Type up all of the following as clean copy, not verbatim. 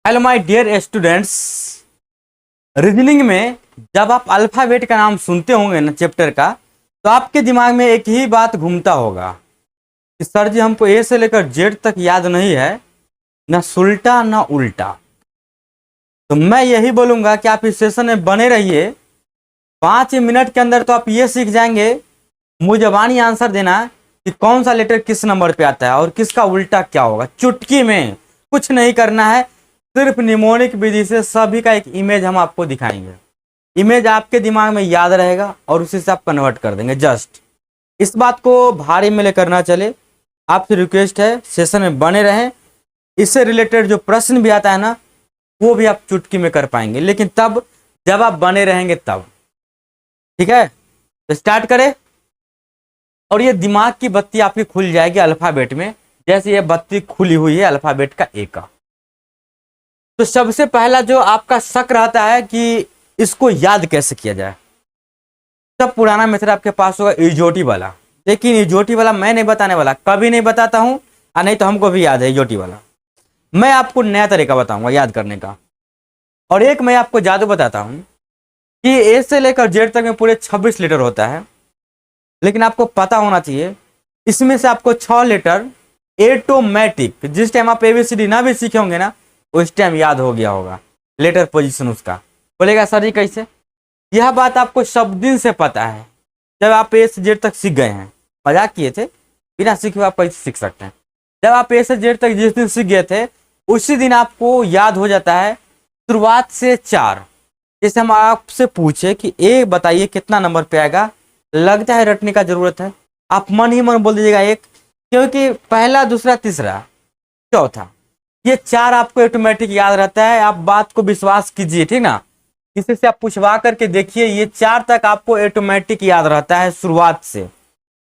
Hello my dear students. Reasoning में जब आप अल्फ़ाबेट का नाम सुनते होंगे ना चैप्टर का, तो आपके दिमाग में एक ही बात घूमता होगा कि सर जी हमको ए से लेकर जेड तक याद नहीं है, ना सुल्टा ना उल्टा। तो मैं यही बोलूँगा कि आप इस सेशन में बने रहिए। 5 मिनट के अंदर तो आप ये सीख जाएंगे मुजबानी आंसर देना कि कौन सा लेटर किस नंबर पे आता है और किसका उल्टा क्या होगा। चुटकी में कुछ नहीं करना है, सिर्फ निमोनिक विधि से सभी का एक इमेज हम आपको दिखाएंगे। इमेज आपके दिमाग में याद रहेगा और उसी से आप कन्वर्ट कर देंगे। जस्ट इस बात को भारी में लेकर ना चले, आपसे रिक्वेस्ट है सेशन में बने रहें। इससे रिलेटेड जो प्रश्न भी आता है ना, वो भी आप चुटकी में कर पाएंगे, लेकिन तब जब आप बने रहेंगे तब। ठीक है, तो स्टार्ट करें। और ये दिमाग की बत्ती आपकी खुल जाएगी अल्फाबेट में, जैसे ये बत्ती खुली हुई है अल्फाबेट का ए का। तो सबसे पहला जो आपका शक रहता है कि इसको याद कैसे किया जाए, सब पुराना मेथड आपके पास होगा इजोटी वाला। लेकिन इजोटी वाला मैं नहीं बताने वाला, कभी नहीं बताता हूं, और नहीं तो हमको भी याद है इजोटी वाला। मैं आपको नया तरीका बताऊंगा याद करने का। और एक मैं आपको जादू बताता हूं कि ए से लेकर जेड तक में पूरे 26 लेटर होता है, लेकिन आपको पता होना चाहिए इसमें से आपको 6 लेटर ऑटोमेटिक, जिस टाइम आप एबीसीडी ना भी सीखे होंगे ना, उस टाइम याद हो गया होगा लेटर पोजीशन उसका। बोलेगा सर जी कैसे? यह बात आपको सब दिन से पता है, जब आप ए से जेड तक सीख गए हैं। मजाक किए थे, बिना सीखे हुए आप कैसे सीख सकते हैं? जब आप ए से जेड तक जिस दिन सीख गए थे, उसी दिन आपको याद हो जाता है शुरुआत से 4। जैसे हम आपसे पूछे कि ए बताइए कितना नंबर पे आएगा, लगता है रटने का जरूरत है, आप मन ही मन बोल दीजिएगा 1, क्योंकि पहला दूसरा तीसरा चौथा ये 4 आपको ऑटोमेटिक याद रहता है। आप बात को विश्वास कीजिए, ठीक ना। किसी से आप पूछवा करके देखिए, ये 4 तक आपको ऑटोमेटिक याद रहता है शुरुआत से।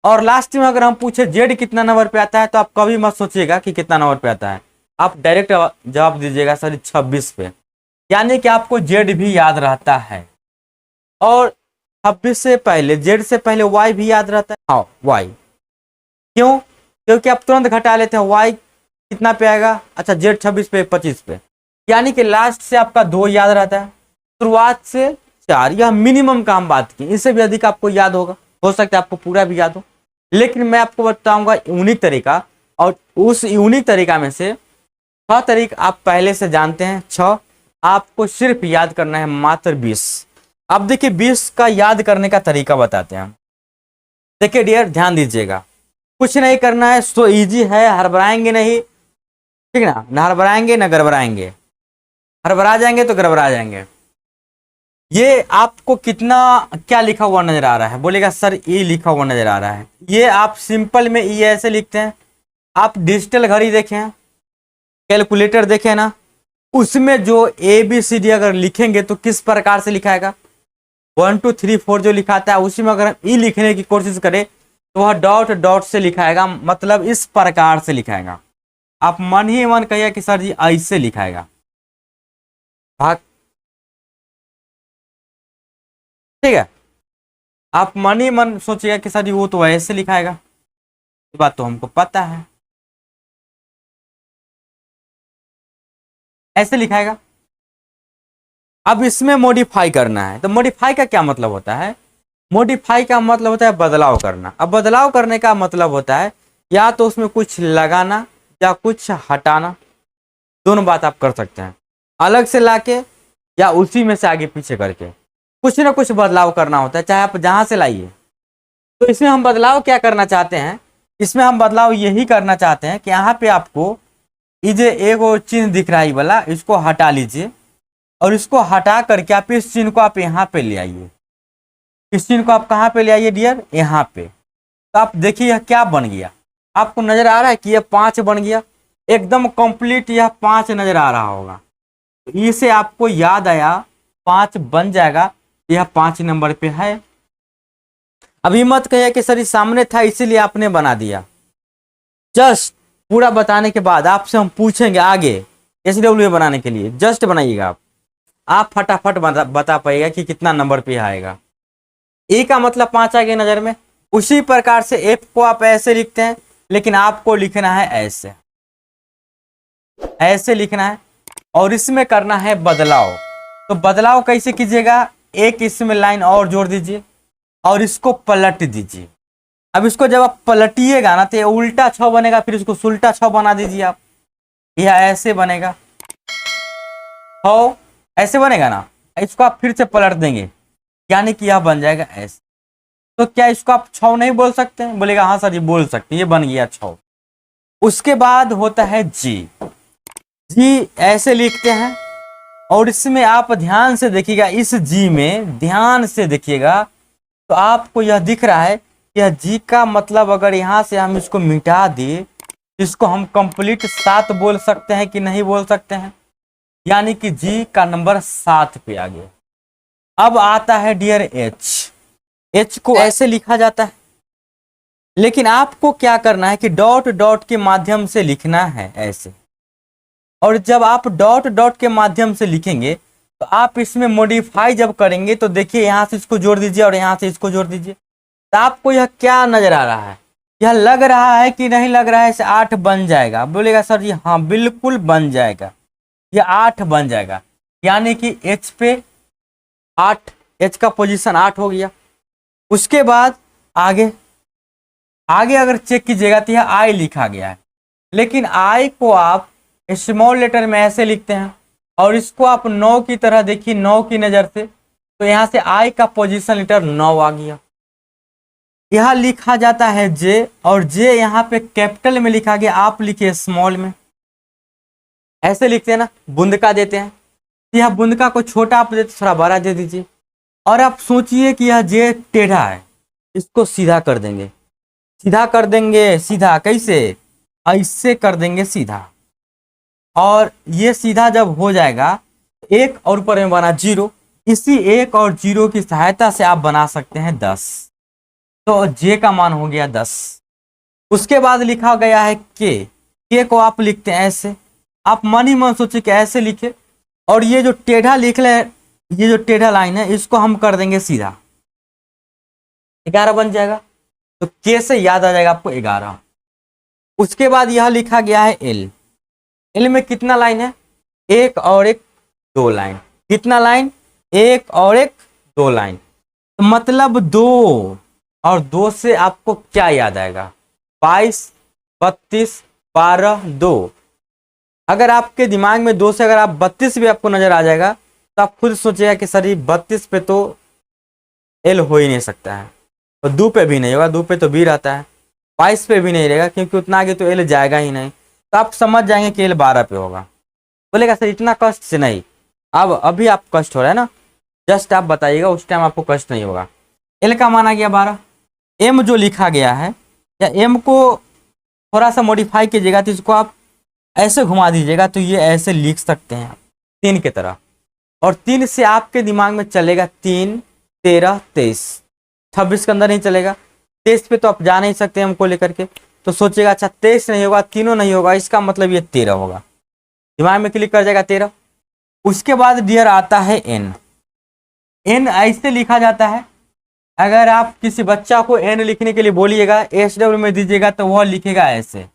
और लास्ट में अगर हम पूछे जेड कितना नंबर पे आता है, तो आप कभी मत सोचिएगा कि कितना नंबर पे आता है, आप डायरेक्ट जवाब दीजिएगा सर 26 पे, यानी कि आपको जेड भी याद रहता है। और 26 से पहले, जेड से पहले वाई भी याद रहता है। हाँ वाई, क्यों? क्योंकि आप तुरंत घटा लेते हैं, वाई कितना पे आएगा, अच्छा जेड 26 पे 25 पे, यानी कि लास्ट से आपका 2 याद रहता है, शुरुआत से 4। यह मिनिमम का हम बात की, इससे भी अधिक आपको याद होगा, हो सकता है आपको पूरा भी याद हो, लेकिन मैं आपको बताऊंगा यूनिक तरीका। और उस यूनिक तरीका में से 6 तरीका आप पहले से जानते हैं, 6 आपको सिर्फ याद करना है, मात्र 20। अब देखिए 20 का याद करने का तरीका बताते हैं हम। देखिए डियर ध्यान दीजिएगा, कुछ नहीं करना है, सो इजी है, हड़बड़ाएंगे नहीं, ठीक ना, ना हड़बड़ाएंगे ना गड़बड़ाएंगे। हड़बड़ा जाएंगे तो गड़बड़ा जाएंगे। ये आपको कितना क्या लिखा हुआ नजर आ रहा है? बोलेगा सर ई लिखा हुआ नजर आ रहा है। ये आप सिंपल में ई ऐसे लिखते हैं। आप डिजिटल घड़ी देखें, कैलकुलेटर देखें ना, उसमें जो ABCD अगर लिखेंगे तो किस प्रकार से लिखाएगा? 1 2 3 4 जो लिखाता है, उसी में अगर हम ई लिखने की कोशिश करें तो वह डॉट डॉट से लिखाएगा, मतलब इस प्रकार से लिखाएगा। आप मन ही मन कहिए कि सर जी ऐसे लिखाएगा, भाग, ठीक है। आप मन ही मन सोचिएगा कि सर जी वो तो ऐसे लिखाएगा, ये बात तो हमको पता है, ऐसे लिखाएगा। अब इसमें मॉडिफाई करना है, तो मॉडिफाई का क्या मतलब होता है? मॉडिफाई का मतलब होता है बदलाव करना। अब बदलाव करने का मतलब होता है या तो उसमें कुछ लगाना या कुछ हटाना, दोनों बात आप कर सकते हैं, अलग से लाके या उसी में से आगे पीछे करके कुछ ना कुछ बदलाव करना होता है, चाहे आप जहां से लाइए। तो इसमें हम बदलाव क्या करना चाहते हैं? इसमें हम बदलाव यही करना चाहते हैं कि यहाँ पे आपको ये जो एक चिन्ह दिख रहा है वाला, इसको हटा लीजिए और इसको हटा करके आप इस चिन्ह को आप यहाँ पे ले आइए। इस चिन्ह को आप कहाँ पे ले आइए डियर? यहाँ पे। तो आप देखिए यह क्या बन गया, आपको नजर आ रहा है कि यह 5 बन गया, एकदम कंप्लीट यह 5 नजर आ रहा होगा। तो इसे आपको याद आया 5 बन जाएगा, यह 5 नंबर पे है। अभी मत कहिए कि सर सामने था इसीलिए आपने बना दिया। जस्ट पूरा बताने के बाद आपसे हम पूछेंगे आगे SW बनाने के लिए, जस्ट बनाइएगा आप फटाफट बता पाइएगा कि कितना नंबर पे आएगा। ए का मतलब 5 आ गया नजर में, उसी प्रकार से F को आप ऐसे लिखते हैं, लेकिन आपको लिखना है ऐसे, ऐसे लिखना है। और इसमें करना है बदलाव। तो बदलाव कैसे कीजिएगा, एक इसमें लाइन और जोड़ दीजिए और इसको पलट दीजिए। अब इसको जब आप पलटिएगा ना तो ये उल्टा 6 बनेगा, फिर इसको सुल्टा 6 बना दीजिए आप, यह ऐसे बनेगा 6, ऐसे बनेगा ना। इसको आप फिर से पलट देंगे यानी कि यह बन जाएगा ऐसे। तो क्या इसको आप 6 नहीं बोल सकते हैं? बोलेगा हाँ सर ये बोल सकते हैं, ये बन गया 6। उसके बाद होता है जी। जी ऐसे लिखते हैं और इसमें आप ध्यान से देखिएगा, इस जी में ध्यान से देखिएगा तो आपको यह दिख रहा है, यह जी का मतलब अगर यहाँ से हम इसको मिटा दिए, इसको हम कंप्लीट 7 बोल सकते हैं कि नहीं बोल सकते हैं, यानी कि जी का नंबर 7 पे आ गया। अब आता है डियर एच। एच को ऐसे लिखा जाता है, लेकिन आपको क्या करना है कि डॉट डॉट के माध्यम से लिखना है ऐसे। और जब आप डॉट डॉट के माध्यम से लिखेंगे तो आप इसमें मॉडिफाई जब करेंगे तो देखिए यहाँ से इसको जोड़ दीजिए और यहाँ से इसको जोड़ दीजिए, तो आपको यह क्या नजर आ रहा है, यह लग रहा है कि नहीं लग रहा है इसे 8 बन जाएगा? बोलेगा सर जी हाँ बिल्कुल बन जाएगा, यह 8 बन जाएगा, यानी कि एच पे 8, एच का पोजीशन 8 हो गया। उसके बाद आगे आगे अगर चेक कीजिएगा तो यह आई लिखा गया है, लेकिन आई को आप स्मॉल लेटर में ऐसे लिखते हैं और इसको आप 9 की तरह देखिए, 9 की नजर से, तो यहां से आई का पोजीशन लेटर 9 आ गया। यह लिखा जाता है जे, और जे यहाँ पे कैपिटल में लिखा गया, आप लिखिए स्मॉल में, ऐसे लिखते हैं ना, बुंदका देते हैं, यह बुंदका को छोटा आप देते थोड़ा बड़ा दे दीजिए। और आप सोचिए कि यह जे टेढ़ा है, इसको सीधा कर देंगे, सीधा कर देंगे, सीधा कैसे, ऐसे कर देंगे सीधा। और ये सीधा जब हो जाएगा, एक और ऊपर में बना 0, इसी 1 और 0 की सहायता से आप बना सकते हैं 10, तो जे का मान हो गया 10। उसके बाद लिखा गया है के को आप लिखते हैं ऐसे, आप मन ही मन सोचिए कि ऐसे लिखे, और ये जो टेढ़ा लिख ले, ये जो टेढ़ा लाइन है इसको हम कर देंगे सीधा, 11 बन जाएगा। तो के से याद आ जाएगा आपको 11। उसके बाद यह लिखा गया है एल। एल में कितना लाइन है, 1 और 1 2 लाइन। कितना लाइन, 1 और 1 2 लाइन, तो मतलब 2 और 2 से आपको क्या याद आएगा, 22 32 12 2। अगर आपके दिमाग में 2 से अगर आप 32 भी आपको नजर आ जाएगा तो आप खुद सोचिएगा कि सर 32 पे तो एल हो ही नहीं सकता है, और 2 पे भी नहीं होगा, 2 पे तो बी रहता है, 22 पे भी नहीं रहेगा क्योंकि उतना आगे तो एल जाएगा ही नहीं, तो आप समझ जाएंगे कि एल 12 पे होगा। बोलेगा सर इतना कष्ट से नहीं, अब अभी आप कष्ट हो रहा है ना, जस्ट आप बताइएगा, उस टाइम आपको कष्ट नहीं होगा। एल का मान आ गया 12। एम जो लिखा गया है, या एम को थोड़ा सा मॉडिफाई कीजिएगा तो इसको आप ऐसे घुमा दीजिएगा, तो ये ऐसे लिख सकते हैं 3 की तरह, और 3 से आपके दिमाग में चलेगा 3 13 23, 26 के अंदर नहीं चलेगा, 23 पे तो आप जा नहीं सकते हमको लेकर के, तो सोचिएगा अच्छा 23 नहीं होगा, तीनों नहीं होगा, इसका मतलब ये 13 होगा, दिमाग में क्लिक कर जाएगा 13। उसके बाद डियर आता है एन। एन ऐसे लिखा जाता है, अगर आप किसी बच्चा को एन लिखने के लिए बोलिएगा, SW में दीजिएगा तो वह लिखेगा ऐसे,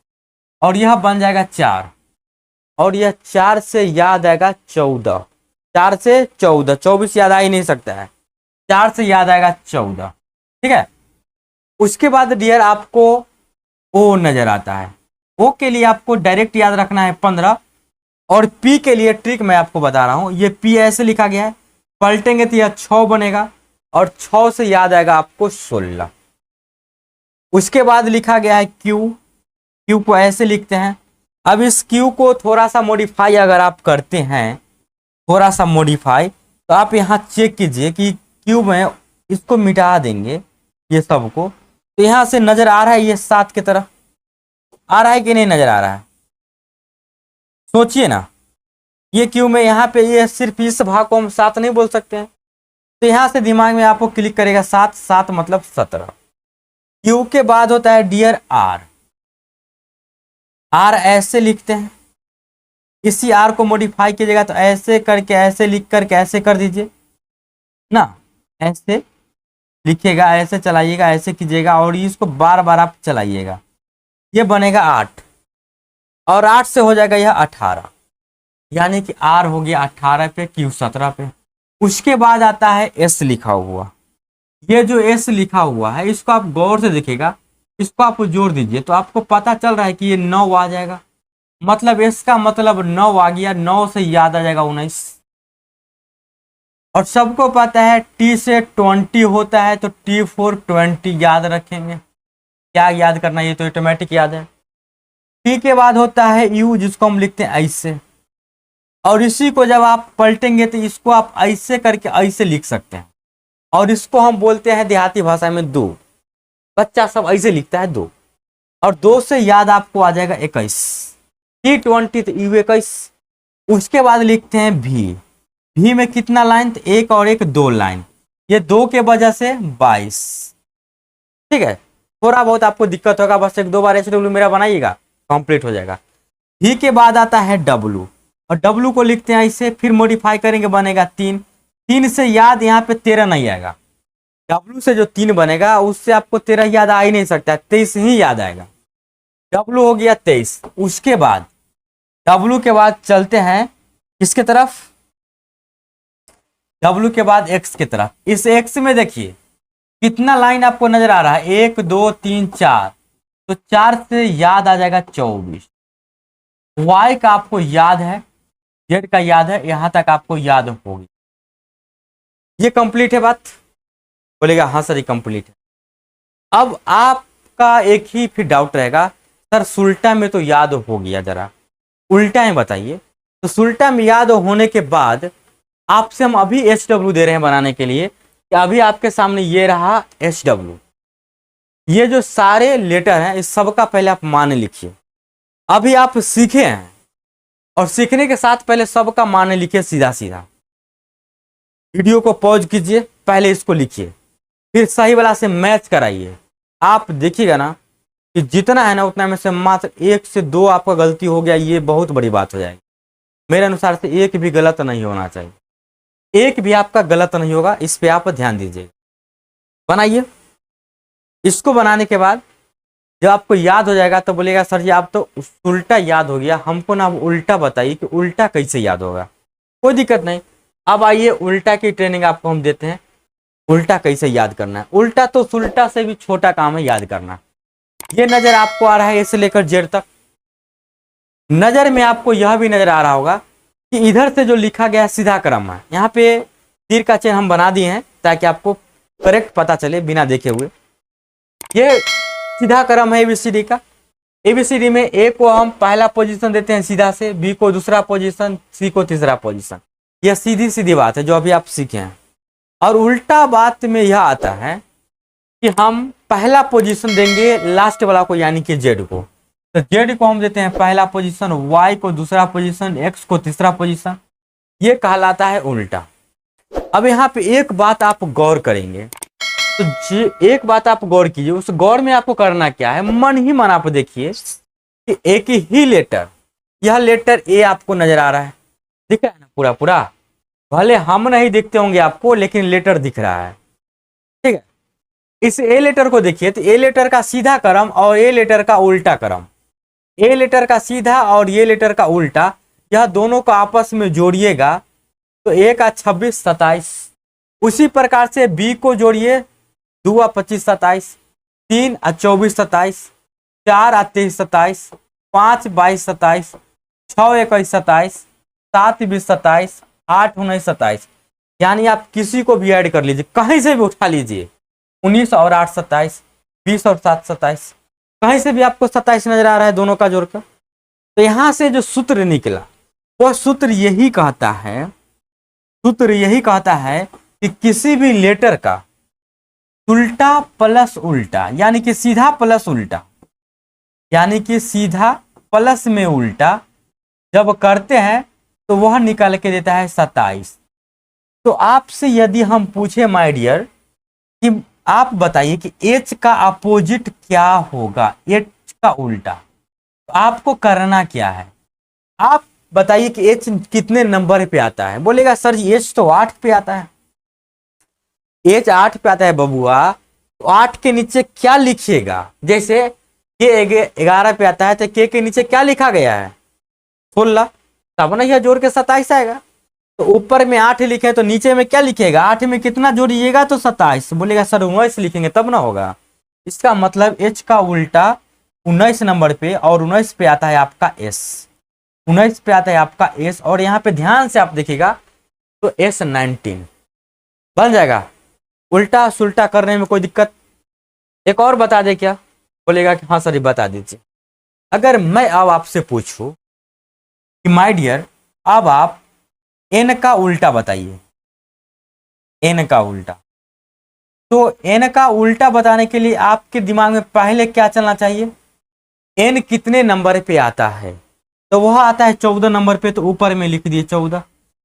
और यह बन जाएगा 4, और यह 4 से याद आएगा 14, 4 से 14, 24 याद आ ही नहीं सकता है, 4 से याद आएगा 14, ठीक है। उसके बाद डियर आपको ओ नजर आता है, ओ के लिए आपको डायरेक्ट याद रखना है 15, और पी के लिए ट्रिक मैं आपको बता रहा हूं, ये पी ऐसे लिखा गया है, पलटेंगे तो यह 6 बनेगा, और 6 से याद आएगा आपको 16। उसके बाद लिखा गया है क्यू। क्यू को ऐसे लिखते हैं, अब इस क्यू को थोड़ा सा मॉडिफाई अगर आप करते हैं, थोड़ा सा मॉडिफाई, तो आप यहाँ चेक कीजिए कि क्यू में इसको मिटा देंगे ये सब को, तो यहाँ से नजर आ रहा है ये 7 की तरह आ रहा है कि नहीं नजर आ रहा है, सोचिए ना। ये क्यू में यहाँ पे ये सिर्फ इस भाग को हम 7 नहीं बोल सकते हैं, तो यहाँ से दिमाग में आपको क्लिक करेगा 7, 7 मतलब 17। क्यू के बाद होता है डियर आर। आर ऐसे लिखते हैं, इसी आर को मॉडिफाई कीजिएगा तो ऐसे करके, ऐसे लिख करके ऐसे कर दीजिए ना, ऐसे लिखिएगा, ऐसे चलाइएगा, ऐसे कीजिएगा, और इसको बार बार आप चलाइएगा, ये बनेगा 8, और 8 से हो जाएगा यह 18। यानी कि R हो गया 18 पे, Q 17 पे। उसके बाद आता है S लिखा हुआ। ये जो S लिखा हुआ है इसको आप गौर से देखिएगा, इसको आप जोड़ दीजिए तो आपको पता चल रहा है कि ये 9 आ जाएगा। मतलब S का मतलब 9 आ गया, 9 से याद आ जाएगा 19। और सबको पता है T से 20 होता है, तो T for 20 याद रखेंगे। क्या याद करना, ये तो ऑटोमेटिक याद है। T के बाद होता है U, जिसको हम लिखते हैं ऐसे, और इसी को जब आप पलटेंगे तो इसको आप ऐसे करके ऐसे लिख सकते हैं, और इसको हम बोलते हैं देहाती भाषा में 2। बच्चा सब ऐसे लिखता है 2, और 2 से याद आपको आ जाएगा 21। T20 तो U 21। उसके बाद लिखते हैं भी में कितना लाइन, तो एक और एक 2 लाइन, ये 2 के वजह से 22। ठीक है, थोड़ा बहुत आपको दिक्कत होगा, बस 1-2 बार HW मेरा बनाइएगा, कंप्लीट हो जाएगा। भी के बाद आता है W, और W को लिखते हैं ऐसे, फिर मॉडिफाई करेंगे बनेगा 3। 3 से याद यहाँ पे 13 नहीं आएगा। W से जो 3 बनेगा उससे आपको 13 याद आ ही नहीं सकता, 23 ही याद आएगा। W हो गया 23। उसके बाद W के बाद चलते हैं किसके तरफ, W के बाद X की तरफ। इस X में देखिए कितना लाइन आपको नजर आ रहा है, 1 2 3 4, तो 4 से याद आ जाएगा 24। Y का आपको याद है, Z का याद है, यहां तक आपको याद होगी। ये कंप्लीट है बात, बोलेगा हाँ सर ये कंप्लीट है। अब आपका एक ही फिर डाउट रहेगा, सर सुल्टा में तो याद हो गया, जरा उल्टा में बताइए। तो सुल्टा में याद होने के बाद आपसे हम अभी HW दे रहे हैं बनाने के लिए, कि अभी आपके सामने ये रहा HW। ये जो सारे लेटर हैं इस सबका पहले आप मान लिखिए। अभी आप सीखे हैं, और सीखने के साथ पहले सबका मान लिखिए सीधा सीधा। वीडियो को पॉज कीजिए, पहले इसको लिखिए, फिर सही वाला से मैच कराइए। आप देखिएगा ना कि जितना है ना उतना में से मात्र 1 से 2 आपका गलती हो गया, ये बहुत बड़ी बात हो जाएगी। मेरे अनुसार से एक भी गलत नहीं होना चाहिए, एक भी आपका गलत नहीं होगा, इस पे आप ध्यान दीजिए। बनाइए। इसको बनाने के बाद जब आपको याद हो जाएगा तो बोलेगा सर जी आप तो उल्टा याद हो गया, हमको ना उल्टा बताइए कि उल्टा कैसे याद होगा। कोई दिक्कत नहीं, अब आइए उल्टा की ट्रेनिंग आपको हम देते हैं। उल्टा कैसे याद करना है, उल्टा तो सुल्टा से भी छोटा काम है याद करना। ये नजर आपको आ रहा है A से लेकर Z तक। नजर में आपको यह भी नजर आ रहा होगा कि इधर से जो लिखा गया सीधा क्रम है, यहाँ पे तीर का चिन्ह हम बना दिए हैं ताकि आपको करेक्ट पता चले बिना देखे हुए। ये सीधा क्रम है ABCD का। ABCD में A को हम पहला पोजीशन देते हैं सीधा से, B को दूसरा पोजीशन, C को तीसरा पोजीशन। यह सीधी सीधी बात है जो अभी आप सीखे हैं। और उल्टा बात में यह आता है कि हम पहला पोजीशन देंगे लास्ट वाला को, यानी कि Z को। तो Z को हम देते हैं पहला पोजीशन, Y को दूसरा पोजीशन, X को तीसरा पोजीशन। ये कहलाता है उल्टा। अब यहाँ पे एक बात आप गौर करेंगे, तो एक बात आप गौर कीजिए। उस गौर में आपको करना क्या है, मन ही मन आप देखिए कि एक ही लेटर, यह लेटर A आपको नजर आ रहा है, दिख रहा है ना पूरा पूरा। भले हम नहीं दिखते होंगे आपको, लेकिन लेटर दिख रहा है। ठीक है, इस A लेटर को देखिए, तो A लेटर का सीधा क्रम और A लेटर का उल्टा क्रम, A लेटर का सीधा और ये लेटर का उल्टा, यह दोनों को आपस में जोड़िएगा तो A का 26 27। उसी प्रकार से B को जोड़िए, 2 आ 25 27, 3 आ 24 27, 4 आ 23 27, 5 22 27, 6 21 27, 7 20 27, 8 19 27। यानी आप किसी को भी ऐड कर लीजिए, कहीं से भी उठा लीजिए। 19 और 8 27, 20 और 7 27, कहीं से भी आपको 27 नजर आ रहा है दोनों का जोड़कर। तो यहां से जो सूत्र निकला वह सूत्र यही कहता है, सूत्र यही कहता है कि किसी भी लेटर का उल्टा प्लस उल्टा, यानी कि सीधा प्लस उल्टा, यानी कि सीधा प्लस में उल्टा जब करते हैं तो वह निकाल के देता है 27। तो आपसे यदि हम पूछे माय डियर कि आप बताइए कि H का अपोजिट क्या होगा, H का उल्टा, तो आपको करना क्या है। आप बताइए कि H कितने नंबर पे आता है। बोलेगा सर जी H तो 8 पे आता है। H 8 पे आता है बबुआ, तो 8 के नीचे क्या लिखिएगा। जैसे K 11 पे आता है तो K के नीचे क्या लिखा गया है, 16। तब ना यह जोड़ के 27 आएगा। तो ऊपर में 8 लिखे तो नीचे में क्या लिखेगा, 8 में कितना जोड़िएगा तो 27, बोलेगा सर 19 लिखेंगे तब ना होगा। इसका मतलब एच का उल्टा 19 नंबर पे, और 19 पे आता है आपका एस, 19 पे आता है आपका एस, और यहाँ पे ध्यान से आप देखिएगा तो S19 बन जाएगा। उल्टा सुल्टा करने में कोई दिक्कत? एक और बता दे क्या? बोलेगा कि हाँ सर ये बता दीजिए। अगर मैं अब आपसे पूछूं कि माय डियर अब आप एन का उल्टा बताइए, एन का उल्टा, तो एन का उल्टा बताने के लिए आपके दिमाग में पहले क्या चलना चाहिए, एन कितने नंबर पे आता है, तो वह आता है 14 नंबर पे, तो ऊपर में लिख दिए 14।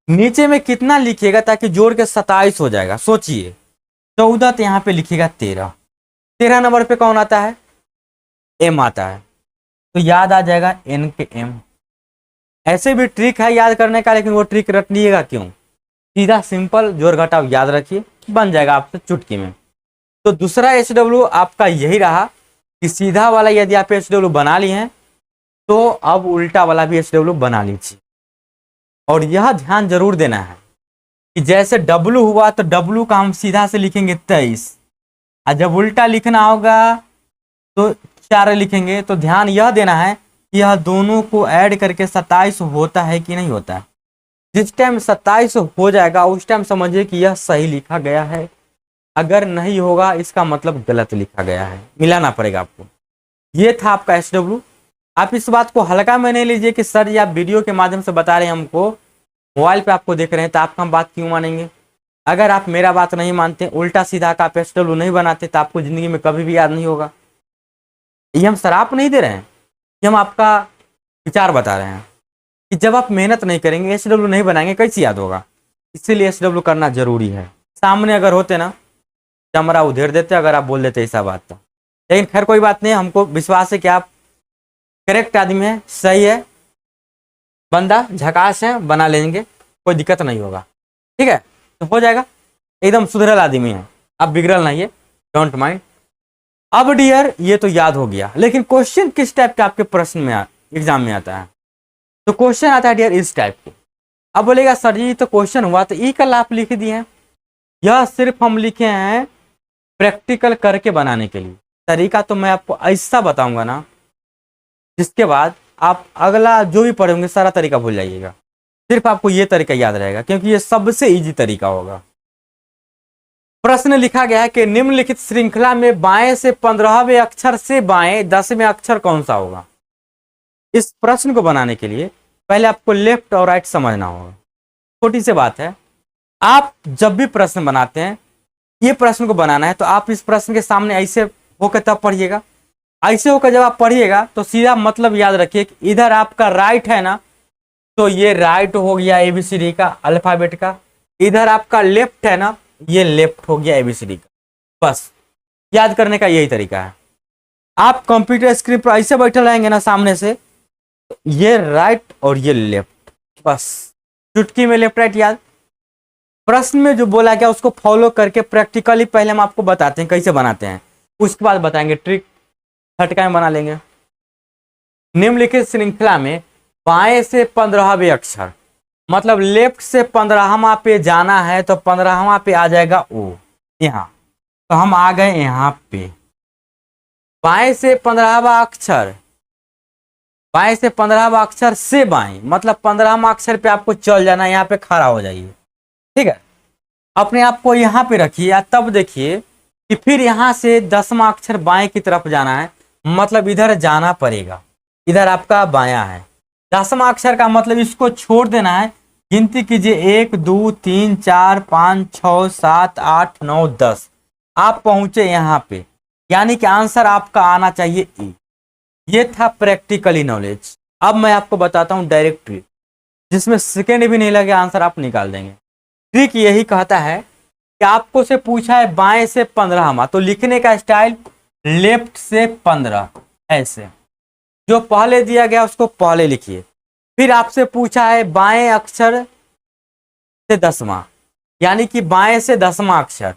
नीचे में कितना लिखिएगा ताकि जोड़ के 27 हो जाएगा, सोचिए 14 तो यहाँ पे लिखिएगा 13, 13 नंबर पे कौन आता है, एम आता है, तो याद आ जाएगा एन के एम। ऐसे भी ट्रिक है याद करने का, लेकिन वो ट्रिक रटिएगा क्यों, सीधा सिंपल जोड़ घटाव याद रखिए, बन जाएगा आपसे चुटकी में। तो दूसरा SW आपका यही रहा कि सीधा वाला यदि आप SW बना लिए हैं तो अब उल्टा वाला भी SW बना लीजिए। और यह ध्यान जरूर देना है कि जैसे W हुआ तो W का हम सीधा से लिखेंगे 23, और जब उल्टा लिखना होगा तो 4 लिखेंगे। तो ध्यान यह देना है कि यह दोनों को ऐड करके 27 होता है कि नहीं होता है। जिस टाइम 27 हो जाएगा उस टाइम समझिए कि यह सही लिखा गया है, अगर नहीं होगा इसका मतलब गलत लिखा गया है, मिलाना पड़ेगा आपको। ये था आपका SW। आप इस बात को हल्का में नहीं लीजिए कि सर ये आप वीडियो के माध्यम से बता रहे हैं हमको, मोबाइल पे आपको देख रहे हैं तो आप हम बात क्यों मानेंगे। अगर आप मेरा बात नहीं मानते, उल्टा सीधा का आप SW नहीं बनाते तो आपको जिंदगी में कभी भी याद नहीं होगा। ये हम शराप नहीं दे रहे हैं, ये हम आपका विचार बता रहे हैं कि जब आप मेहनत नहीं करेंगे, SW नहीं बनाएंगे, कैसे याद होगा। इसीलिए SW करना जरूरी है। सामने अगर होते ना कैमरा उधेड़ देते अगर आप बोल देते ऐसा बात था, लेकिन खैर कोई बात नहीं, हमको विश्वास है कि आप करेक्ट आदमी है, सही है बंदा, झकास है, बना लेंगे, कोई दिक्कत नहीं होगा। ठीक है, तो हो जाएगा, एकदम सुधरल आदमी है, आप बिगड़ल नहीं है, डोंट माइंड। अब डियर ये तो याद हो गया, लेकिन क्वेश्चन किस टाइप के आपके प्रश्न में एग्जाम में आता है, तो क्वेश्चन आता है डियर इस टाइप के। अब बोलेगा सर जी तो क्वेश्चन हुआ तो ई कल आप लिख दिए हैं, यह सिर्फ हम लिखे हैं प्रैक्टिकल करके बनाने के लिए। तरीका तो मैं आपको ऐसा बताऊंगा ना जिसके बाद आप अगला जो भी पढ़ेंगे सारा तरीका भूल जाइएगा, सिर्फ आपको ये तरीका याद रहेगा, क्योंकि ये सबसे इजी तरीका होगा। प्रश्न लिखा गया है कि निम्नलिखित श्रृंखला में बाएं से 15वें अक्षर से बाएं 10वें अक्षर कौन सा होगा। इस प्रश्न को बनाने के लिए पहले आपको लेफ्ट और राइट समझना होगा। छोटी सी बात है, आप जब भी प्रश्न बनाते हैं, ये प्रश्न को बनाना है तो आप इस प्रश्न के सामने ऐसे होकर तब पढ़िएगा। ऐसे होकर जब आप पढ़िएगा तो सीधा मतलब याद रखिए कि इधर आपका राइट है ना, तो ये राइट हो गया ABCD का अल्फाबेट का, इधर आपका लेफ्ट है ना, ये लेफ्ट हो गया ABCD का। बस याद करने का यही तरीका है। आप कंप्यूटर स्क्रीन पर ऐसे बैठे रहेंगे ना सामने से, तो ये राइट और ये लेफ्ट, बस चुटकी में लेफ्ट राइट याद। प्रश्न में जो बोला गया उसको फॉलो करके प्रैक्टिकली पहले हम आपको बताते हैं कैसे बनाते हैं, उसके बाद बताएंगे ट्रिक, झटका में बना लेंगे। निम्नलिखित श्रृंखला में बाएं से 15वें अक्षर, मतलब लेफ्ट से 15वां पे जाना है तो 15वां पे आ जाएगा O यहाँ, तो हम आ गए यहाँ पे। बाएं से 15वां अक्षर, बाएं से 15वां अक्षर से बाएं, मतलब 15वां अक्षर पे आपको चल जाना, यहाँ पे खड़ा हो जाइए। ठीक है, अपने आप को यहाँ पे रखिए, तब देखिए कि फिर यहाँ से 10वां अक्षर बाएं की तरफ जाना है, मतलब इधर जाना पड़ेगा, इधर आपका बायां है। 10वां अक्षर का मतलब इसको छोड़ देना है, गिनती कीजिए 1 2 3 4 5 6 7 8 9 10, आप पहुंचे यहाँ पे, यानी कि आंसर आपका आना चाहिए E। ये था प्रैक्टिकली नॉलेज। अब मैं आपको बताता हूँ डायरेक्ट ट्रिक, जिसमें सेकेंड भी नहीं लगे आंसर आप निकाल देंगे। ट्रिक यही कहता है कि आपको से पूछा है बाएं से 15वां, तो लिखने का स्टाइल लेफ्ट से 15, ऐसे जो पहले दिया गया उसको पहले लिखिए। फिर आपसे पूछा है बाएं अक्षर से 10वां, यानी कि बाएं से 10वां अक्षर,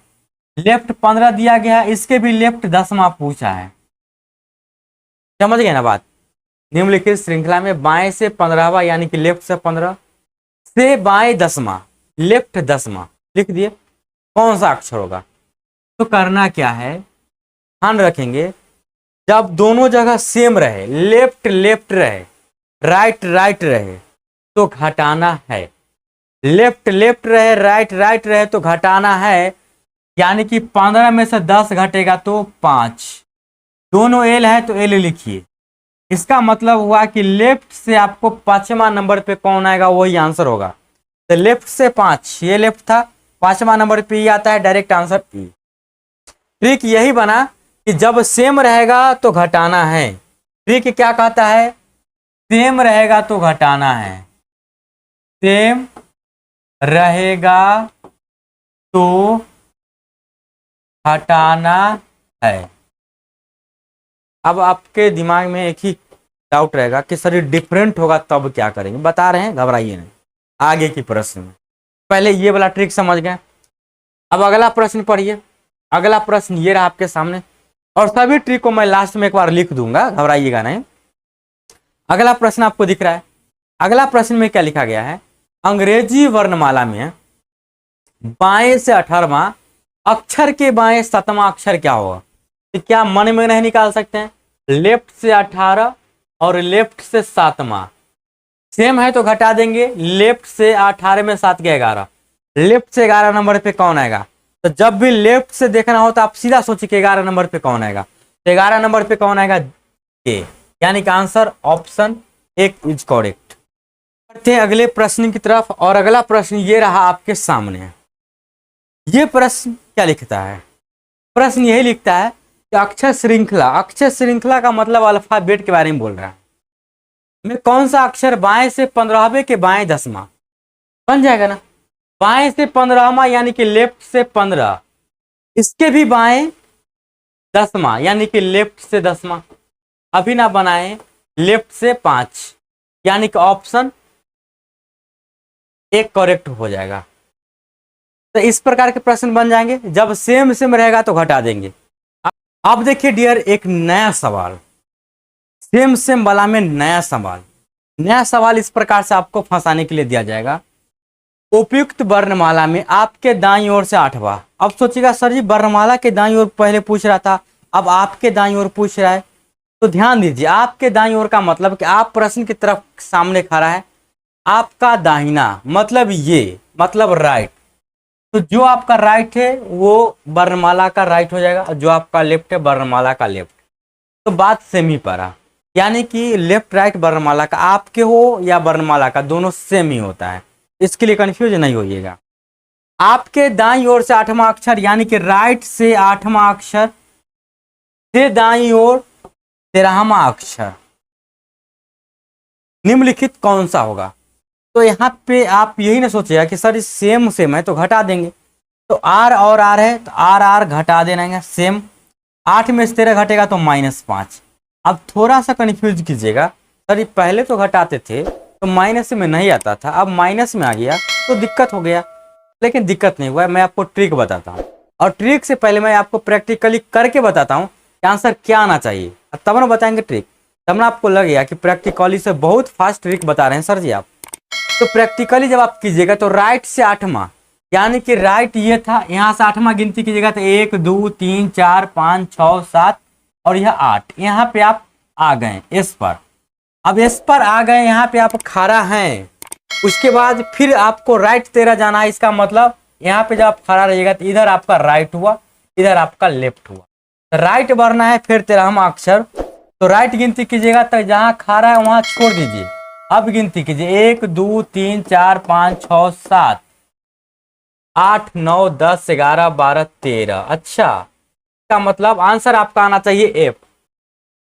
लेफ्ट 15 दिया गया है, इसके भी लेफ्ट 10वां पूछा है, समझ गए ना बात। निम्नलिखित श्रृंखला में बाएं से 15वां यानी कि लेफ्ट से 15 से बाएं 10वां लेफ्ट 10वां लिख दिए, कौन सा अक्षर होगा? तो करना क्या है, ध्यान रखेंगे, जब दोनों जगह सेम रहे, लेफ्ट लेफ्ट रहे, राइट राइट रहे तो घटाना है। लेफ्ट लेफ्ट रहे, राइट राइट रहे तो घटाना है। यानी कि 15 में से 10 घटेगा तो 5। दोनों एल है तो एल लिखिए। इसका मतलब हुआ कि लेफ्ट से आपको 5वां नंबर पे कौन आएगा वही आंसर होगा। तो लेफ्ट से 5, ये लेफ्ट था, 5वां नंबर पे ई आता है, डायरेक्ट आंसर ई। ट्रिक यही बना कि जब सेम रहेगा तो घटाना है। ट्रिक क्या कहता है? सेम रहेगा तो घटाना है, सेम रहेगा तो हटाना है। अब आपके दिमाग में एक ही डाउट रहेगा कि सर ये डिफरेंट होगा तब क्या करेंगे? बता रहे हैं, घबराइए नहीं। आगे की प्रश्न में पहले ये वाला ट्रिक समझ गए। अब अगला प्रश्न पढ़िए। अगला प्रश्न ये रहा आपके सामने, और सभी ट्रिक को मैं लास्ट में एक बार लिख दूंगा, घबराइएगा नहीं। अगला प्रश्न आपको दिख रहा है। अगला प्रश्न में क्या लिखा गया है? अंग्रेजी वर्णमाला में बाएं से 18वां अक्षर के बाएं 7वां अक्षर क्या होगा? तो क्या मन में नहीं निकाल सकते हैं? लेफ्ट से 18 और लेफ्ट से 7वां सेम है तो घटा देंगे। लेफ्ट से 18 में 7 के 11, लेफ्ट से 11 नंबर पे कौन आएगा? तो जब भी लेफ्ट से देखना हो तो आप सीधा सोचिए कि 11 नंबर पे कौन आएगा। तो 11 नंबर पे कौन आएगा? ए, यानी कि आंसर ऑप्शन एक इज करेक्ट। बढ़ते हैं अगले प्रश्न की तरफ, और अगला प्रश्न ये रहा आपके सामने। ये प्रश्न क्या लिखता है? प्रश्न यही लिखता है कि अक्षर श्रृंखला, अक्षर श्रृंखला का मतलब अल्फाबेट के बारे में बोल रहा है, में कौन सा अक्षर बाएं से 15वें के बाएं 10वां बन जाएगा ना? बाएं से 15वां यानी कि लेफ्ट से 15, इसके भी बाएं 10वां यानी कि लेफ्ट से 10वां। अभी ना बनाए, लेफ्ट से 5 यानी कि ऑप्शन एक करेक्ट हो जाएगा। तो इस प्रकार के प्रश्न बन जाएंगे। जब सेम सेम रहेगा तो घटा देंगे। अब देखिए डियर, एक नया सवाल, सेम सेम वाला में नया सवाल। नया सवाल इस प्रकार से आपको फंसाने के लिए दिया जाएगा। उपयुक्त वर्णमाला में आपके दाईं ओर से 8वां। अब सोचिएगा सर जी वर्णमाला के दाईं ओर पहले पूछ रहा था, अब आपके दाईं ओर पूछ रहा है। तो ध्यान दीजिए, आपके दाईं ओर का मतलब कि आप प्रश्न की तरफ सामने खड़ा है, आपका दाहिना मतलब ये, मतलब राइट। तो जो आपका राइट है वो वर्णमाला का राइट हो जाएगा, और जो आपका लेफ्ट है वर्णमाला का लेफ्ट। तो बात सेम ही पड़ा, यानी कि लेफ्ट राइट वर्णमाला का आपके हो या वर्णमाला का, दोनों सेम ही होता है। इसके लिए कंफ्यूज नहीं होइएगा। आपके दाईं ओर से 8वां अक्षर यानी कि राइट से 8वां अक्षर से दाईं ओर 13वां अक्षर निम्नलिखित कौन सा होगा? तो यहाँ पे आप यही ना सोचिएगा कि सर सेम सेम है तो घटा देंगे। तो आर और आर है तो आर आर घटा देना सेम। 8 में से 13 घटेगा तो -5। अब थोड़ा सा कंफ्यूज कीजिएगा, सर ये पहले तो घटाते थे तो माइनस में नहीं आता था, अब माइनस में आ गया तो दिक्कत हो गया। लेकिन दिक्कत नहीं हुआ, मैं आपको ट्रिक बताता हूँ, और ट्रिक से पहले मैं आपको प्रैक्टिकली करके बताता हूँ कि आंसर क्या आना चाहिए, तब ना बताएंगे ट्रिक। तब ना आपको लगेगा कि प्रैक्टिकली से बहुत फास्ट ट्रिक बता रहे हैं सर जी आप। तो प्रैक्टिकली जब आप कीजिएगा तो राइट से 8वां, यानी कि राइट ये था, यहाँ से 8वां गिनती कीजिएगा तो 1 2 3 4 5 6 7 और यह 8। यहाँ पे आप आ गए इस पर। अब इस पर आ गए, यहाँ पे आप खड़ा हैं। उसके बाद फिर आपको राइट 13 जाना है। इसका मतलब यहाँ पे जब आप खड़ा रहिएगा तो इधर आपका राइट हुआ, इधर आपका लेफ्ट हुआ। तो राइट बढ़ना है फिर 13वां अक्षर, तो राइट गिनती कीजिएगा तो जहाँ खड़ा है वहां छोड़ दीजिए। अब गिनती कीजिए 1 2 3 4 5 6 7 8 9 10 11 12 13। अच्छा, का मतलब आंसर आपका आना चाहिए एफ।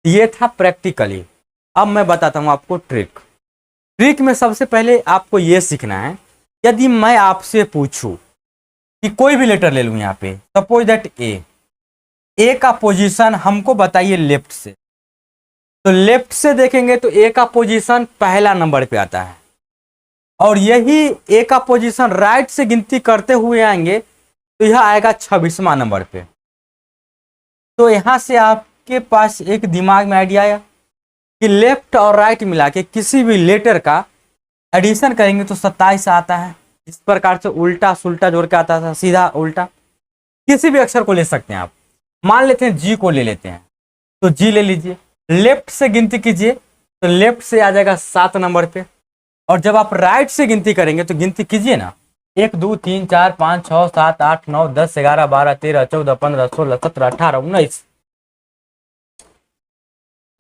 ये था प्रैक्टिकली। अब मैं बताता हूं आपको ट्रिक। ट्रिक में सबसे पहले आपको यह सीखना है, यदि मैं आपसे पूछूं कि कोई भी लेटर ले लूं, यहाँ पे सपोज दैट ए का पोजीशन हमको बताइए लेफ्ट से, तो लेफ्ट से देखेंगे तो ए का पोजीशन पहला नंबर पे आता है, और यही ए का पोजीशन राइट से गिनती करते हुए आएंगे तो यह आएगा 26वां नंबर पे। तो यहां से आपके पास एक दिमाग में आइडिया आया कि लेफ्ट और राइट मिला के किसी भी लेटर का एडिशन करेंगे तो 27 आता है। इस प्रकार से उल्टा सुल्टा जोड़ के आता था, सीधा उल्टा। किसी भी अक्षर को ले सकते हैं आप। मान लेते हैं जी को ले लेते हैं, तो जी ले लीजिए, लेफ्ट से गिनती कीजिए तो लेफ्ट से आ जाएगा 7 नंबर पे। और जब आप राइट से गिनती करेंगे तो गिनती कीजिए ना, 1 2 3 4 5 6 7 8 9 10 11 12 13 14 15 16 17 18 19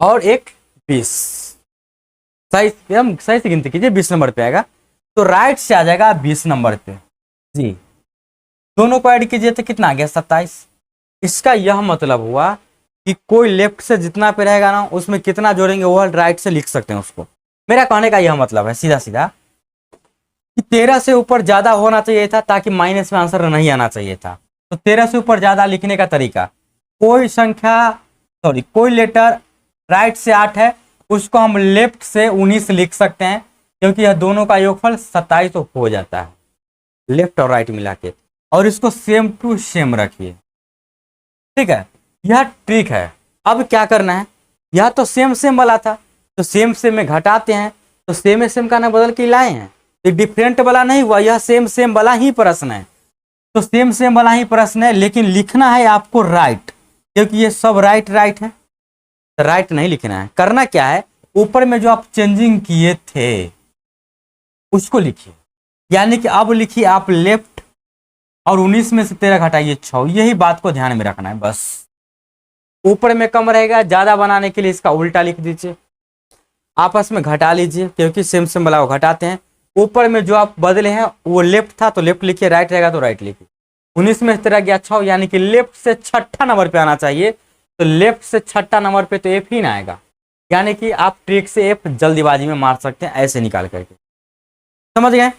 और 1 20। सही सही से गिनती कीजिए, 20 नंबर पे आएगा। तो राइट से आ जाएगा 20 नंबर पे जी। दोनों को ऐड कीजिए तो कितना आ गया? 27। इसका यह मतलब हुआ कि कोई लेफ्ट से जितना पे रहेगा ना उसमें कितना जोड़ेंगे वो राइट से लिख सकते हैं उसको। मेरा कहने का यह मतलब है सीधा सीधा कि 13 से ऊपर ज्यादा होना चाहिए था ताकि माइनस में आंसर नहीं आना चाहिए था। तो 13 से ऊपर ज्यादा लिखने का तरीका, कोई संख्या कोई लेटर राइट से 8 है उसको हम लेफ्ट से 19 लिख सकते हैं, क्योंकि यह दोनों का योगफल 27 हो जाता है लेफ्ट और राइट मिला के। और इसको सेम टू सेम रखिए, ठीक है। यह ट्रिक है। अब क्या करना है, यह तो सेम सेम वाला था तो सेम सेम में घटाते हैं, तो सेम सेम का ना बदल के लाए हैं, तो डिफरेंट वाला नहीं हुआ, यह सेम सेम वाला ही प्रश्न है। तो सेम सेम वाला ही प्रश्न है, लेकिन लिखना है आपको राइट, क्योंकि ये सब राइट राइट है। तो राइट नहीं लिखना है, करना क्या है, ऊपर में जो आप चेंजिंग किए थे उसको लिखिए। यानी कि अब लिखिए आप लेफ्ट और 19 में से 13 घटाइए 6। यही बात को ध्यान में रखना है बस। ऊपर में कम रहेगा, ज्यादा बनाने के लिए इसका उल्टा लिख दीजिए, आपस में घटा लीजिए, क्योंकि सेम सेम वाला को घटाते हैं। ऊपर में जो आप बदले हैं वो लेफ्ट था तो लेफ्ट लिखिए, राइट रहेगा तो राइट लिखिए। 19 में से 13 गया 6, यानी कि लेफ्ट से छठा नंबर पे आना चाहिए, तो लेफ्ट से छठा नंबर पे तो एफ ही ना आएगा। यानी कि आप ट्रिक से एफ जल्दीबाजी में मार सकते हैं ऐसे निकाल करके, समझ गए।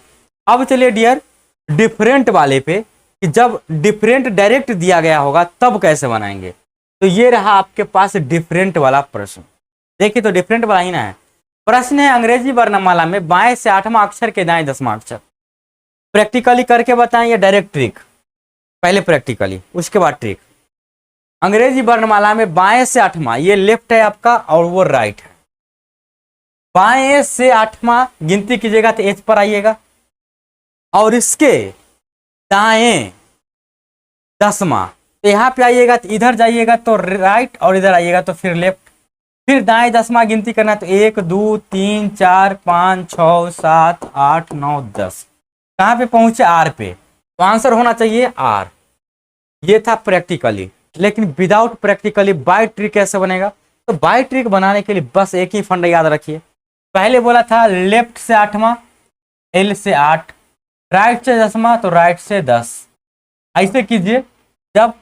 अब चलिए डियर डिफरेंट वाले पे, कि जब डिफरेंट डायरेक्ट दिया गया होगा तब कैसे बनाएंगे। तो ये रहा आपके पास डिफरेंट वाला प्रश्न। देखिए तो डिफरेंट वाला ही ना है। प्रश्न है अंग्रेजी वर्णमाला में बाएं से 8वां अक्षर के दाएं 10वां अक्षर। प्रैक्टिकली करके बताएं या डायरेक्ट ट्रिक? पहले प्रैक्टिकली उसके बाद ट्रिक। अंग्रेजी वर्णमाला में बाएं से 8वां, ये लेफ्ट है आपका और वो राइट है। बाएं से 8वां गिनती कीजिएगा तो एच पर आइएगा, और इसके दाएं 10वां, तो यहां पे आइएगा तो इधर जाइएगा तो राइट और इधर आइएगा तो फिर लेफ्ट। फिर दाएं 10वां गिनती करना तो 1 2 3 4 5 6 7 8 9 10। कहां पे पहुंचे? आर पे। तो आंसर होना चाहिए आर। ये था प्रैक्टिकली, लेकिन विदाउट प्रैक्टिकली बाय ट्रिक कैसे बनेगा? तो बाय ट्रिक बनाने के लिए बस एक ही फंडा याद रखिए। पहले बोला था लेफ्ट से 8वां, एल से 8, राइट से 10वां तो राइट से 10। ऐसे कीजिए, जब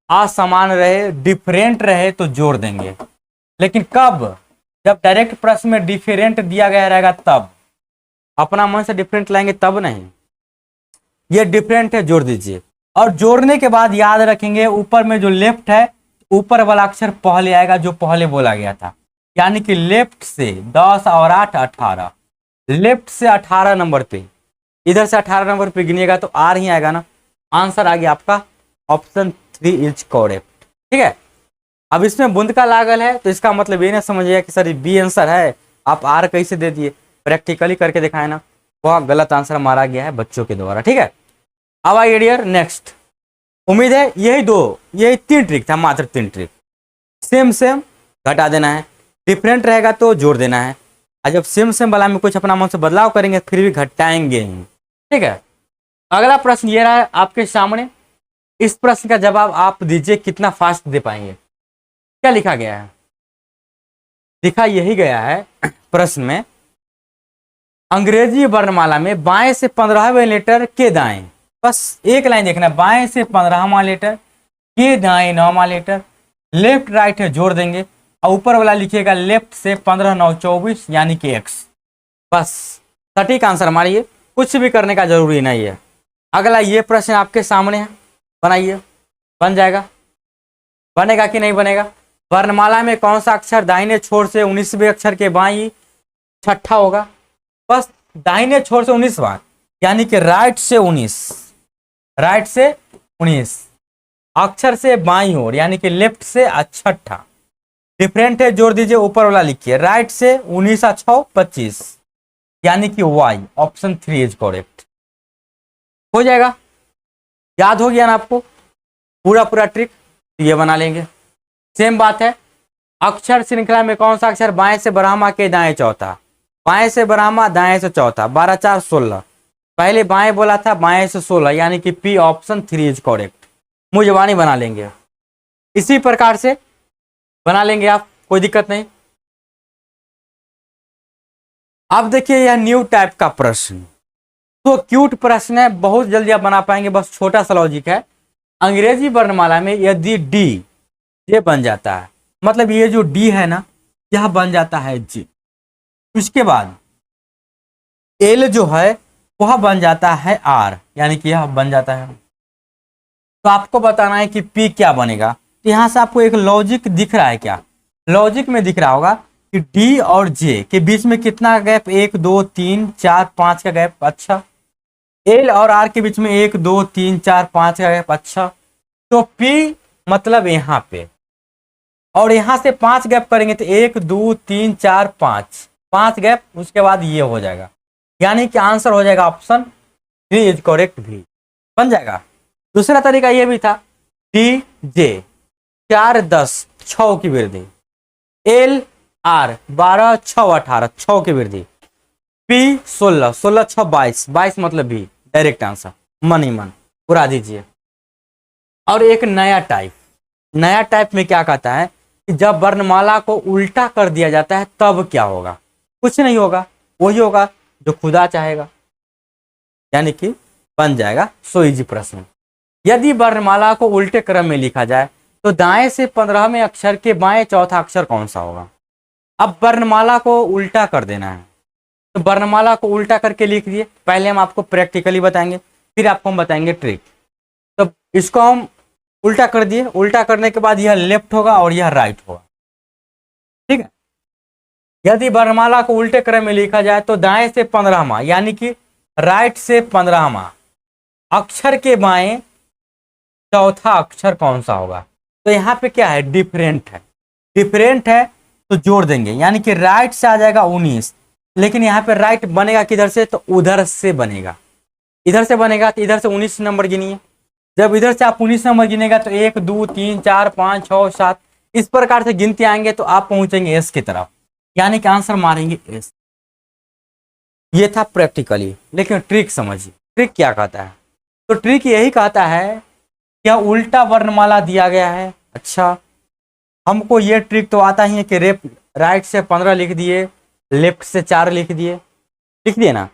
असमान रहे डिफरेंट रहे तो जोड़ देंगे, लेकिन कब? जब डायरेक्ट प्रश्न में डिफरेंट दिया गया रहेगा तब। अपना मन से डिफरेंट लाएंगे तब नहीं। ये डिफरेंट है, जोड़ दीजिए। और जोड़ने के बाद याद रखेंगे ऊपर में जो लेफ्ट है, ऊपर वाला अक्षर पहले आएगा जो पहले बोला गया था। यानी कि लेफ्ट से 10 और 8 18, लेफ्ट से 18 नंबर पे, इधर से 18 नंबर पे गिनिएगा तो आर ही आएगा ना। आंसर आ गया आपका ऑप्शन 3 इज करेक्ट, ठीक है। अब इसमें बूंद का लागल है तो इसका मतलब ये ना समझिएगा कि सर बी आंसर है, आप आर कैसे दे दिए। प्रैक्टिकली करके दिखाए ना, वह गलत आंसर मारा गया है बच्चों के द्वारा, ठीक है। अब आइए डियर नेक्स्ट। उम्मीद है यही 3 ट्रिक था, मात्र 3 ट्रिक। सेम सेम घटा देना है, डिफरेंट रहेगा तो जोड़ देना है, और जब सेम सेम वाला में कुछ अपना मन से बदलाव करेंगे फिर भी घटाएंगे ही, ठीक है। अगला प्रश्न ये रहा है आपके सामने। इस प्रश्न का जवाब आप दीजिए, कितना फास्ट दे पाएंगे। क्या लिखा गया है? लिखा यही गया है प्रश्न में, अंग्रेजी वर्णमाला में बाएं से 15वें लेटर के दाएं, बस एक लाइन देखना, बाएं से 15वां लेटर के दाएं 9वां लेटर, लेफ्ट राइट है जोड़ देंगे, और ऊपर वाला लिखिएगा लेफ्ट से 15 9 24 यानी कि एक्स। बस सटीक आंसर मारिए, कुछ भी करने का जरूरी नहीं है। अगला ये प्रश्न आपके सामने है, बनाइए। बन जाएगा? बनेगा कि नहीं बनेगा? वर्णमाला में कौन सा अक्षर दाहिने छोर से 19वें अक्षर के बाईं छठा होगा? बस दाहिने छोर से 19वां, यानी कि राइट से 19, राइट से 19, अक्षर से बाईं ओर यानी कि लेफ्ट से छठा। डिफरेंट है जोड़ दीजिए, ऊपर वाला लिखिए। राइट से 19 और 6 25, यानी कि वाई, ऑप्शन 3 इज करेक्ट। हो जाएगा, याद हो गया ना आपको पूरा पूरा ट्रिक, तो ये बना लेंगे। सेम बात है, अक्षर श्रृंखला में कौन सा अक्षर बाएं से ब्राह्मा के दाएं चौथा, बाएं से ब्राह्मा दाएं से चौथा, 12 4 16, पहले बाएं बोला था, बाएं से 16, यानी कि पी ऑप्शन 3 इज करेक्ट। मुंह जबानी बना लेंगे, इसी प्रकार से बना लेंगे आप, कोई दिक्कत नहीं। अब देखिए यह न्यू टाइप का प्रश्न, तो क्यूट प्रश्न है, बहुत जल्दी आप बना पाएंगे, बस छोटा सा लॉजिक है। अंग्रेजी वर्णमाला में यदि डी ये बन जाता है, मतलब ये जो डी है ना, यह बन जाता है जी, उसके बाद एल जो है वह बन जाता है आर, यानी कि यह बन जाता है। तो आपको बताना है कि पी क्या बनेगा। तो यहां से आपको एक लॉजिक दिख रहा है, क्या लॉजिक में दिख रहा होगा कि डी और जे के बीच में कितना गैप, 1 2 3 4 5 का गैप। अच्छा, एल और आर के बीच में 1 2 3 4 5 का गैप। अच्छा, तो पी मतलब यहाँ पे, और यहां से 5 गैप करेंगे तो 1 2 3 4 5 गैप, उसके बाद ये हो जाएगा, यानी कि आंसर हो जाएगा ऑप्शन 3 इज करेक्ट भी, बन जाएगा। दूसरा तरीका ये भी था, डी जे 4 10 6 की वृद्धि, एल आर 12 6 18 6 की वृद्धि, पी 16 16 6 22 22 मतलब भी, डायरेक्ट आंसर, मन ही मन उड़ा दीजिए। और एक नया टाइप में क्या कहता है कि जब वर्णमाला को उल्टा कर दिया जाता है तब क्या होगा, कुछ नहीं होगा, वही होगा जो खुदा चाहेगा, यानी कि बन जाएगा। सो इजी प्रश्न, यदि वर्णमाला को उल्टे क्रम में लिखा जाए तो दाएं से 15वें अक्षर के बाएं चौथा अक्षर कौन सा होगा। अब वर्णमाला को उल्टा कर देना है, तो वर्णमाला को उल्टा करके लिख दिए, पहले हम आपको प्रैक्टिकली बताएंगे, फिर आपको हम बताएंगे ट्रिक। तो इसको हम उल्टा कर दिए, उल्टा करने के बाद यह लेफ्ट होगा और यह राइट होगा, ठीक है। यदि वर्णमाला को उल्टे क्रम में लिखा जाए तो दाएं से 15वां, यानी कि राइट से 15वां अक्षर के बाएं चौथा अक्षर कौन सा होगा। तो यहाँ पे क्या है, डिफरेंट है तो जोड़ देंगे, यानी कि राइट से आ जाएगा 19, लेकिन यहाँ पे राइट बनेगा किधर से, तो उधर से बनेगा, इधर से बनेगा तो इधर से 19 नंबर गिनिए। जब इधर से आप 19 नंबर गिनेगा तो 1 2 3 4 5 6 7 इस प्रकार से गिनते आएंगे तो आप पहुंचेंगे एस की तरफ, यानी कि आंसर मारेंगे एस। ये था प्रैक्टिकली, लेकिन ट्रिक समझिए, ट्रिक क्या कहता है। तो ट्रिक यही कहता है, क्या उल्टा वर्णमाला दिया गया है। अच्छा, हमको ये ट्रिक तो आता ही है कि राइट से 15 लिख दिए, लेफ्ट से 4 लिख दिए ना,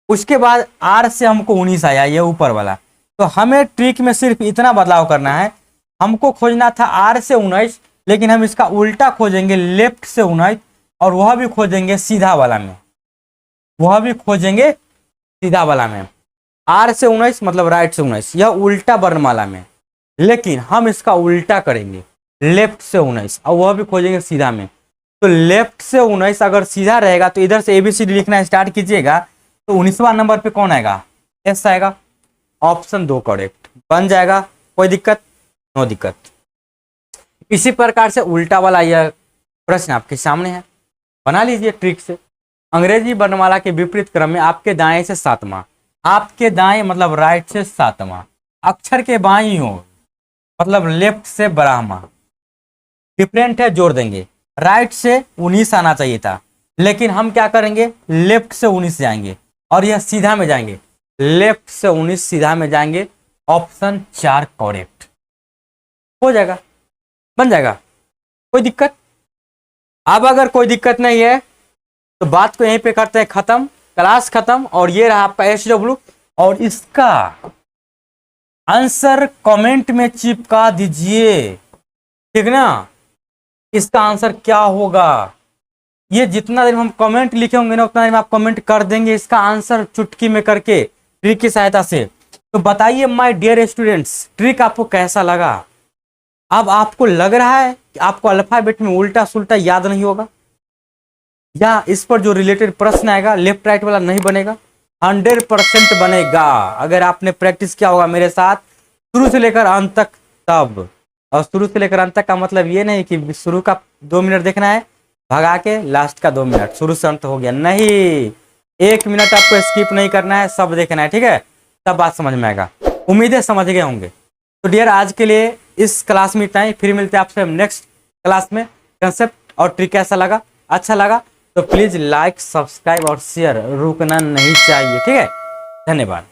उसके बाद आर से हमको 19 आया, ये ऊपर वाला। तो हमें ट्रिक में सिर्फ इतना बदलाव करना है, हमको खोजना था आर से 19, लेकिन हम इसका उल्टा खोजेंगे लेफ्ट से 19, और वह भी खोजेंगे सीधा वाला में, आर से 19 मतलब राइट से 19, यह उल्टा वर्णमाला में, लेकिन हम इसका उल्टा करेंगे लेफ्ट से 19, और वह भी खोजेंगे सीधा में। तो लेफ्ट से 19 अगर सीधा रहेगा तो इधर से एबीसीडी लिखना स्टार्ट कीजिएगा, तो 19वां नंबर पे कौन आएगा, एस आएगा, ऑप्शन 2 करेक्ट, बन जाएगा, कोई दिक्कत, नो दिक्कत। इसी प्रकार से उल्टा वाला यह प्रश्न आपके सामने है, बना लीजिए ट्रिक से। अंग्रेजी वर्णमाला के विपरीत क्रम में आपके दाएं से 7वां, आपके दाएं मतलब राइट से 7वां अक्षर के बाईं ओर मतलब लेफ्ट से 12वां, डिफरेंट है जोड़ देंगे। राइट से 19 आना चाहिए था, लेकिन हम क्या करेंगे, लेफ्ट से 19 जाएंगे, और यह सीधा में जाएंगे, लेफ्ट से 19 सीधा में जाएंगे, ऑप्शन 4 करेक्ट, हो जाएगा, बन जाएगा, कोई दिक्कत। अब अगर कोई दिक्कत नहीं है तो बात को यहीं पे करते हैं खत्म, क्लास खत्म। और ये रहा आपका SW, और इसका आंसर कमेंट में चिपका दीजिए, ठीक ना। इसका आंसर क्या होगा, ये जितना देर हम कमेंट लिखे होंगे ना उतना देर में आप कमेंट कर देंगे इसका आंसर चुटकी में करके ट्रिक की सहायता से। तो बताइए माय डियर स्टूडेंट्स, ट्रिक आपको कैसा लगा। अब आपको लग रहा है कि आपको अल्फाबेट में उल्टा सुल्टा याद नहीं होगा, या इस पर जो रिलेटेड प्रश्न आएगा लेफ्ट राइट वाला नहीं बनेगा, 100% बनेगा। अगर आपने प्रैक्टिस किया होगा मेरे साथ शुरू से लेकर अंत तक, तब और शुरू से लेकर अंत तक का मतलब ये नहीं कि शुरू का 2 मिनट देखना है भगा के लास्ट का 2 मिनट, शुरू से अंत हो गया, नहीं, 1 मिनट आपको स्किप नहीं करना है, सब देखना है, ठीक है, तब बात समझ में आएगा। उम्मीद है समझ गए होंगे। तो डियर आज के लिए इस क्लास में इतना ही, फिर मिलते हैं आपसे नेक्स्ट क्लास में। कंसेप्ट और ट्रिक कैसा लगा, अच्छा लगा तो प्लीज लाइक, सब्सक्राइब और शेयर रुकना नहीं चाहिए, ठीक है। धन्यवाद।